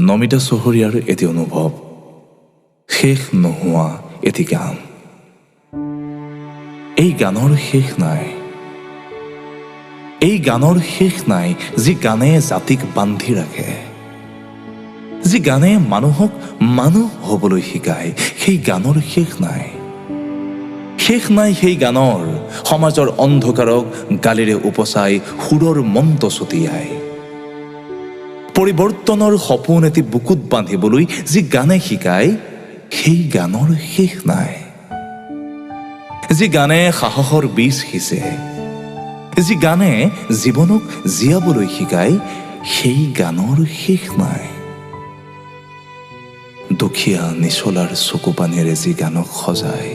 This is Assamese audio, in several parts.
নমিতা চহৰীয়াৰ এটি অনুভৱ, শেষ নোহোৱা এটি গান। এই গানৰ শেষ নাই, এই গানৰ শেষ নাই, যি গানে জাতিক বান্ধি ৰাখে, যি গানে মানুহক মানুহ হ'বলৈ শিকায়। সেই গানৰ শেষ নাই, শেষ নাই সেই গানৰ, সমাজৰ অন্ধকাৰক গালিৰে উপচাই সুৰৰ মন্ত্ৰ ছটিয়াই। পৰিৱৰ্তনৰ সপোন এটি বুকুত বান্ধিবলৈ যি গানে শিকায়, সেই গানৰ শেষ নাই। যি গানে সাহসৰ বীজ সিঁচে, যি গানে জীৱনক জীয়াবলৈ শিকায়, সেই গানৰ শেষ নাই। দুখীয়া নিচলাৰ চকু পানীৰে যি গানক সজায়,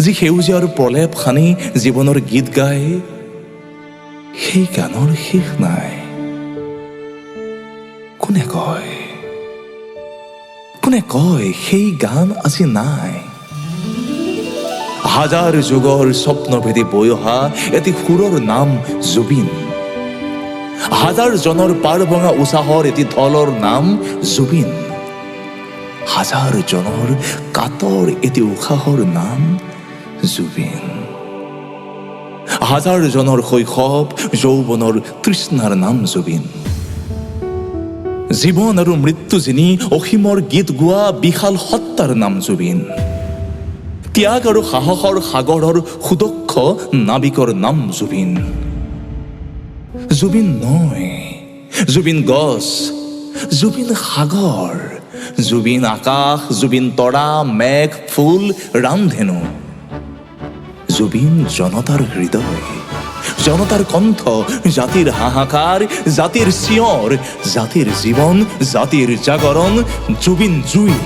যি সেউজীয়াৰ প্ৰলেপ সানি জীৱনৰ গীত গায়, সেই গানৰ শেষ নাই। কোনে কয়, কোনে কয় সেই গান আজি নাই? হাজাৰ যুগৰ স্বপ্নভেদী বৈ অহা এটি সুৰৰ নাম জুবিন, হাজাৰ জনৰ পাৰ ভঙা উৎসাহৰ এটি ঢলৰ নাম জুবিন, হাজাৰ জনৰ কাতৰ এটি উশাহৰ নাম জুবিন, হাজাৰ জনৰ শৈশৱ যৌৱনৰ তৃষ্ণাৰ নাম জুবিন, জীৱন আৰু মৃত্যু যিনি অসীমৰ গীত গোৱা বিশাল সত্তাৰ নাম জুবিন, ত্যাগ আৰু সাহসৰ সাগৰৰ সুদক্ষ নাবিকৰ নাম জুবিন। জুবিন নৈ, জুবিন গছ, জুবিন সাগৰ, জুবিন আকাশ, জুবিন তৰা, মেঘ, ফুল, ৰামধেনু, জুবিন জনতাৰ হৃদয়, জনতাৰ কণ্ঠ, জাতিৰ হাহাকাৰ, জাতিৰ চিঞৰ, জাতিৰ জীৱন, জাতিৰ জাগৰণ, জুবিন জুই।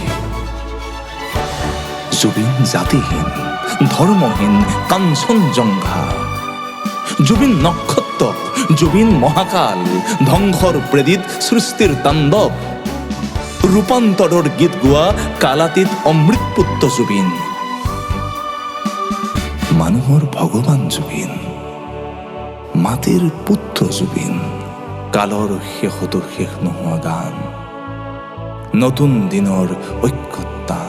জুবিন জাতিহীন, ধৰ্মহীন, কাঞ্চনজংঘা, জুবিন নক্ষত্ৰ, জুবিন মহাকাল, ধ্বংসৰ প্ৰেৰিত সৃষ্টিৰ তাণ্ডৱ, ৰূপান্তৰৰ গীত গোৱা কালাতীত অমৃতপুত্ৰ জুবিন, মানুহৰ ভগৱান জুবিন, মাটিৰ পুত্ৰ জুবিন। কালৰ শেষতো শেষ নোহোৱা গান, নতুন দিনৰ ঐক্যতা।